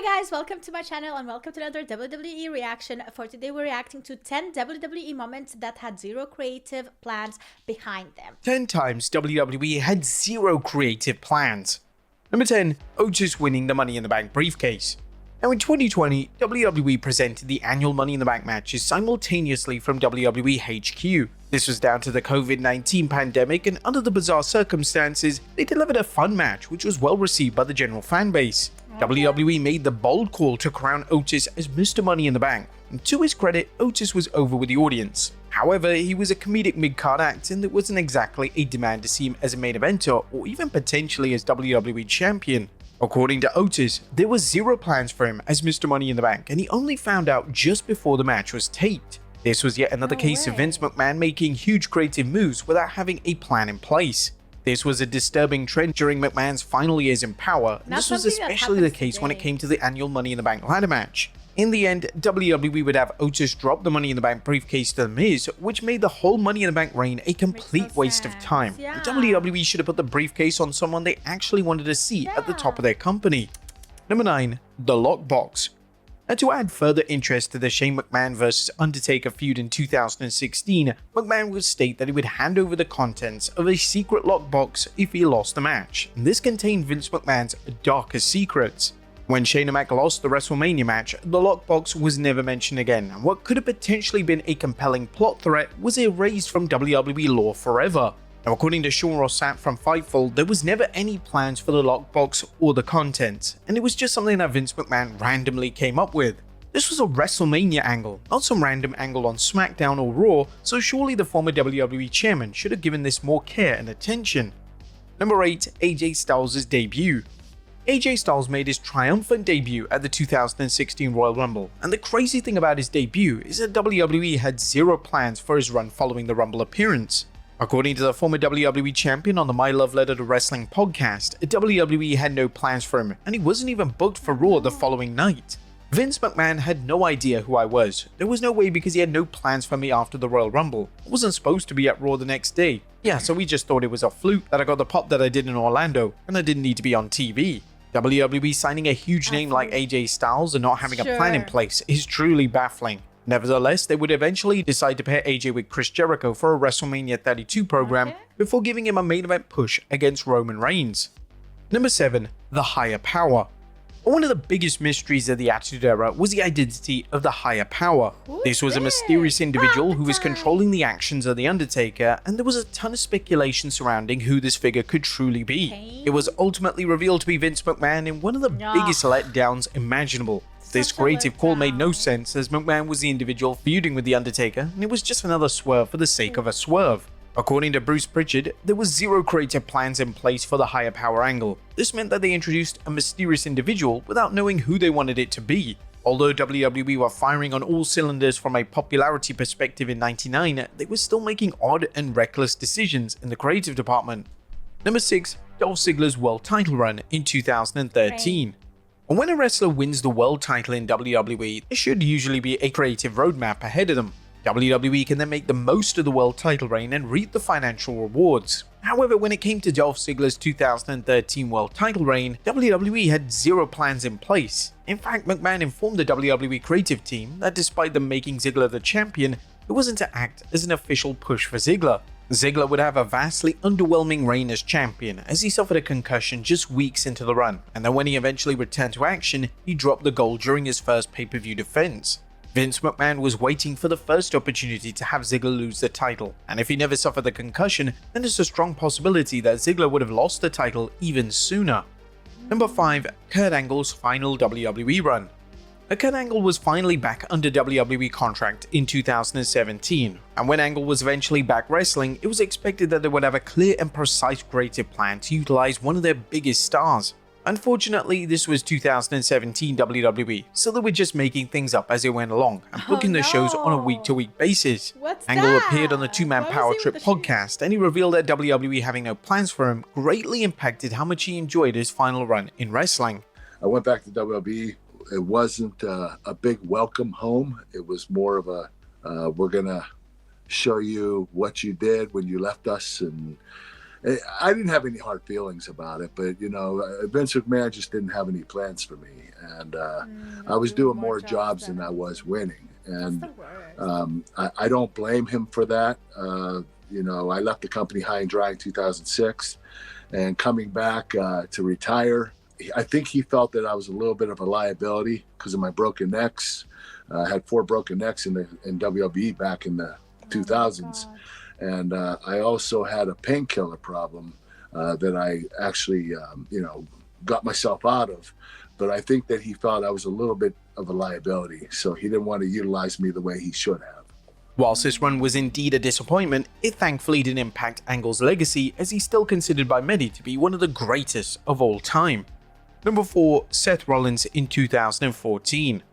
Hi guys, welcome to my channel and welcome to another WWE reaction. For today we're reacting to 10 WWE moments that had zero creative plans behind them. 10 times WWE had zero creative plans. Number 10, Otis winning the Money in the Bank briefcase. Now in 2020, WWE presented the annual Money in the Bank matches simultaneously from WWE HQ. This was down to the COVID-19 pandemic, and under the bizarre circumstances, they delivered a fun match which was well received by the general fan base. WWE made the bold call to crown Otis as Mr. Money in the Bank, and to his credit, Otis was over with the audience. However, he was a comedic mid-card act, and there wasn't exactly a demand to see him as a main eventer or even potentially as WWE Champion. According to Otis, there was zero plans for him as Mr. Money in the Bank, and he only found out just before the match was taped. This was yet another case of Vince McMahon making huge creative moves without having a plan in place. This was a disturbing trend during McMahon's final years in power, and this was especially the case when it came to the annual Money in the Bank ladder match. In the end, WWE would have Otis drop the Money in the Bank briefcase to The Miz, which made the whole Money in the Bank reign a complete waste of time. Yeah. WWE should have put the briefcase on someone they actually wanted to see at the top of their company. Number 9. The Lockbox. And to add further interest to the Shane McMahon vs Undertaker feud in 2016, McMahon would state that he would hand over the contents of a secret lockbox if he lost the match. And this contained Vince McMahon's darkest secrets. When Shane McMahon lost the WrestleMania match, the lockbox was never mentioned again, and what could have potentially been a compelling plot threat was erased from WWE lore forever. Now, according to Sean Ross Sapp from Fightful, there was never any plans for the lockbox or the contents, and it was just something that Vince McMahon randomly came up with. This was a WrestleMania angle, not some random angle on SmackDown or Raw, so surely the former WWE chairman should have given this more care and attention. Number 8. AJ Styles' debut. AJ Styles made his triumphant debut at the 2016 Royal Rumble, and the crazy thing about his debut is that WWE had zero plans for his run following the Rumble appearance. According to the former WWE champion on the My Love Letter to Wrestling podcast, WWE had no plans for him, and he wasn't even booked for Raw the following night. Vince McMahon had no idea who I was. There was no way because he had no plans for me after the Royal Rumble. I wasn't supposed to be at Raw the next day. Yeah, so we just thought it was a fluke that I got the pop that I did in Orlando, and I didn't need to be on TV. WWE signing a huge name like AJ Styles and not having a plan in place is truly baffling. Nevertheless, they would eventually decide to pair AJ with Chris Jericho for a WrestleMania 32 program before giving him a main event push against Roman Reigns. Number 7. The Higher Power. One of the biggest mysteries of the Attitude Era was the identity of the Higher Power. This was a mysterious individual who was controlling the actions of The Undertaker, and there was a ton of speculation surrounding who this figure could truly be. It was ultimately revealed to be Vince McMahon in one of the biggest letdowns imaginable. This creative call made no sense, as McMahon was the individual feuding with The Undertaker, and it was just another swerve for the sake of a swerve. According to Bruce Pritchard, there was zero creative plans in place for the Higher Power angle. This meant that they introduced a mysterious individual without knowing who they wanted it to be. Although WWE were firing on all cylinders from a popularity perspective in '99, they were still making odd and reckless decisions in the creative department. Number 6. Dolph Ziggler's world title run in 2013. And when a wrestler wins the world title in WWE, there should usually be a creative roadmap ahead of them. WWE can then make the most of the world title reign and reap the financial rewards. However, when it came to Dolph Ziggler's 2013 world title reign, WWE had zero plans in place. In fact, McMahon informed the WWE creative team that despite them making Ziggler the champion, it wasn't to act as an official push for Ziggler. Ziggler would have a vastly underwhelming reign as champion, as he suffered a concussion just weeks into the run, and then when he eventually returned to action, he dropped the gold during his first pay-per-view defense. Vince McMahon was waiting for the first opportunity to have Ziggler lose the title, and if he never suffered the concussion, then there's a strong possibility that Ziggler would have lost the title even sooner. Number 5. Kurt Angle's final WWE run. Kurt Angle was finally back under WWE contract in 2017, and when Angle was eventually back wrestling, it was expected that they would have a clear and precise creative plan to utilize one of their biggest stars. Unfortunately, this was 2017 WWE, so they were just making things up as they went along and booking the shows on a week-to-week basis. Angle appeared on the Two-Man Power Trip podcast, and he revealed that WWE having no plans for him greatly impacted how much he enjoyed his final run in wrestling. I went back to WWE. It wasn't a big welcome home. It was more of a, we're going to show you what you did when you left us, and I didn't have any hard feelings about it, but Vince McMahon just didn't have any plans for me, and I was doing more jobs than I was winning, and I don't blame him for that. I left the company high and dry in 2006, and coming back to retire, I think he felt that I was a little bit of a liability because of my broken necks. I had 4 broken necks in WWE back in the 2000s. And I also had a painkiller problem that I actually, got myself out of. But I think that he felt I was a little bit of a liability. So he didn't want to utilize me the way he should have. Whilst this run was indeed a disappointment, it thankfully didn't impact Angle's legacy, as he's still considered by many to be one of the greatest of all time. Number 4, Seth Rollins in 2014.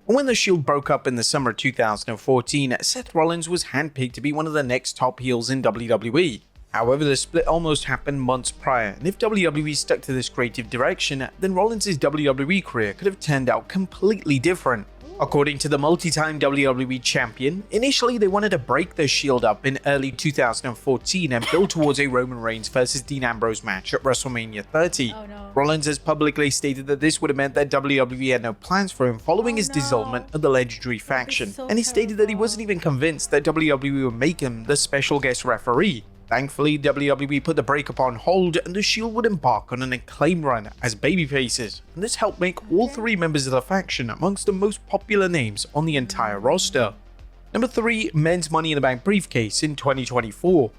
When the Shield broke up in the summer of 2014, Seth Rollins was handpicked to be one of the next top heels in WWE. However, the split almost happened months prior, and if WWE stuck to this creative direction, then Rollins' WWE career could have turned out completely different. According to the multi-time WWE champion, initially they wanted to break the Shield up in early 2014 and build towards a Roman Reigns versus Dean Ambrose match at WrestleMania 30. Oh, no. Rollins has publicly stated that this would have meant that WWE had no plans for him following his dissolvement of the legendary faction, and he stated that he wasn't even convinced that WWE would make him the special guest referee. Thankfully, WWE put the breakup on hold and the Shield would embark on an acclaimed run as babyfaces, and this helped make all 3 members of the faction amongst the most popular names on the entire roster. Number 3, Men's Money in the Bank briefcase in 2024.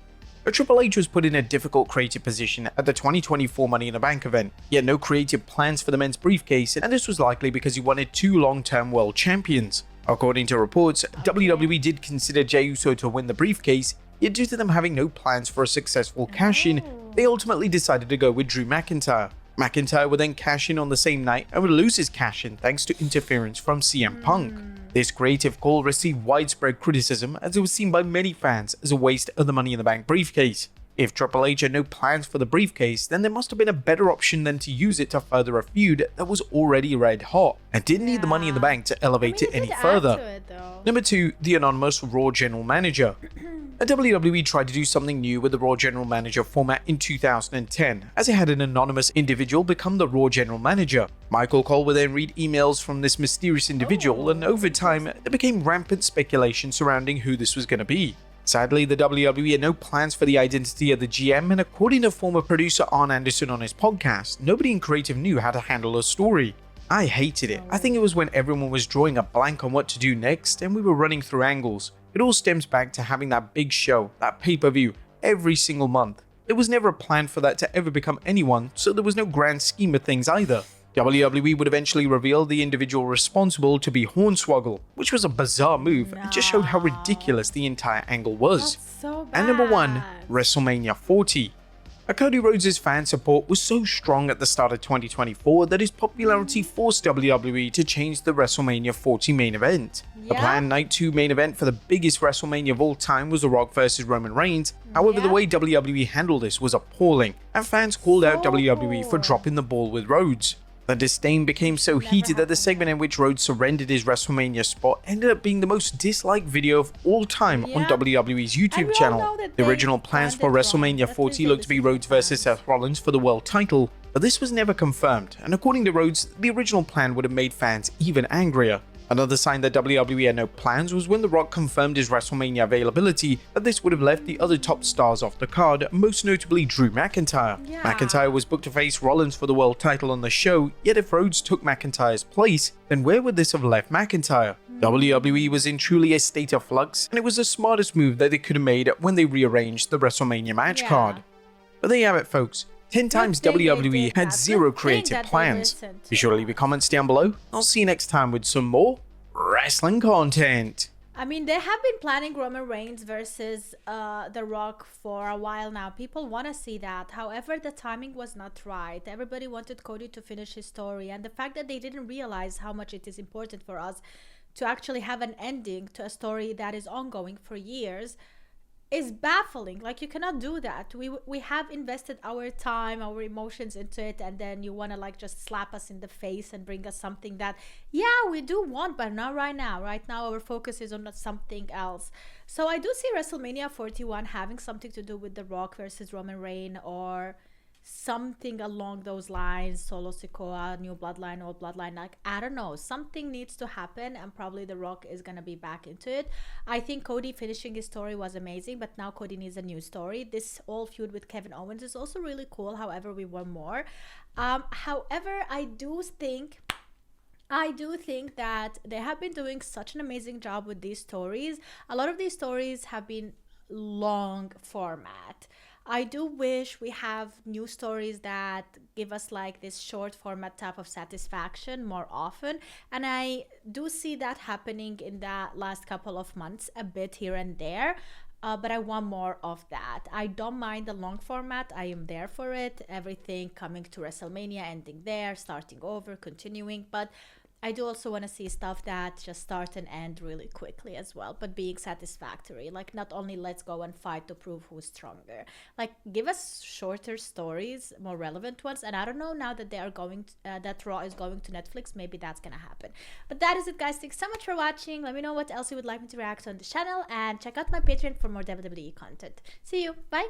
Triple H was put in a difficult creative position at the 2024 Money in the Bank event. He had no creative plans for the men's briefcase, and this was likely because he wanted 2 long-term world champions. According to reports, WWE did consider Jey Uso to win the briefcase, yet due to them having no plans for a successful cash-in, they ultimately decided to go with Drew McIntyre. McIntyre would then cash in on the same night and would lose his cash-in thanks to interference from CM Punk. This creative call received widespread criticism as it was seen by many fans as a waste of the Money in the Bank briefcase. If Triple H had no plans for the briefcase, then there must have been a better option than to use it to further a feud that was already red hot and didn't need the Money in the Bank to elevate it any further. Number 2, the anonymous Raw General Manager. WWE tried to do something new with the Raw General Manager format in 2010, as it had an anonymous individual become the Raw General Manager. Michael Cole would then read emails from this mysterious individual, and over time, there became rampant speculation surrounding who this was going to be. Sadly, the WWE had no plans for the identity of the GM, and according to former producer Arn Anderson on his podcast, nobody in creative knew how to handle a story. I hated it. I think it was when everyone was drawing a blank on what to do next, and we were running through angles. It all stems back to having that big show, that pay-per-view, every single month. There was never a plan for that to ever become anyone, so there was no grand scheme of things either. WWE would eventually reveal the individual responsible to be Hornswoggle, which was a bizarre move and just showed how ridiculous the entire angle was. And number 1, WrestleMania 40. Cody Rhodes' fan support was so strong at the start of 2024 that his popularity forced WWE to change the WrestleMania 40 main event. The planned Night 2 main event for the biggest WrestleMania of all time was The Rock vs Roman Reigns. However, the way WWE handled this was appalling, and fans called out WWE for dropping the ball with Rhodes. The disdain became so heated that the segment in which Rhodes surrendered his WrestleMania spot ended up being the most disliked video of all time on WWE's YouTube channel. The original plans for WrestleMania 40 looked to be Rhodes vs Seth Rollins for the world title, but this was never confirmed, and according to Rhodes, the original plan would have made fans even angrier. Another sign that WWE had no plans was when The Rock confirmed his WrestleMania availability, but this would have left the other top stars off the card, most notably Drew McIntyre. McIntyre was booked to face Rollins for the world title on the show, yet if Rhodes took McIntyre's place, then where would this have left McIntyre? WWE was in truly a state of flux, and it was the smartest move that they could have made when they rearranged the WrestleMania match card. But there you have it, folks. 10 times WWE had zero creative plans. Be sure to leave your comments down below. I'll see you next time with some more wrestling content. I mean, they have been planning Roman Reigns versus The Rock for a while now. People want to see that. However, the timing was not right. Everybody wanted Cody to finish his story. And the fact that they didn't realize how much it is important for us to actually have an ending to a story that is ongoing for years, is baffling. Like, you cannot do that. We have invested our time, our emotions into it, and then you want to like just slap us in the face and bring us something that, yeah, we do want, but not right now. Right now our focus is on something else. So I do see WrestleMania 41 having something to do with The Rock versus Roman Reigns, or something along those lines. Solo Sikoa, new bloodline, old bloodline. Like, I don't know, something needs to happen, and probably The Rock is gonna be back into it. I think Cody finishing his story was amazing, but now Cody needs a new story. This old feud with Kevin Owens is also really cool. However, we want more. However, I do think that they have been doing such an amazing job with these stories. A lot of these stories have been long format. I do wish we have new stories that give us like this short format type of satisfaction more often. And I do see that happening in the last couple of months, a bit here and there. But I want more of that. I don't mind the long format. I am there for it. Everything coming to WrestleMania, ending there, starting over, continuing. But I do also want to see stuff that just start and end really quickly as well, but being satisfactory. Like, not only let's go and fight to prove who's stronger. Like, give us shorter stories, more relevant ones. And I don't know, now that they are going to, that Raw is going to Netflix, maybe that's gonna happen. But that is it, guys. Thanks so much for watching. Let me know what else you would like me to react to on the channel, and check out my Patreon for more WWE content. See you. Bye.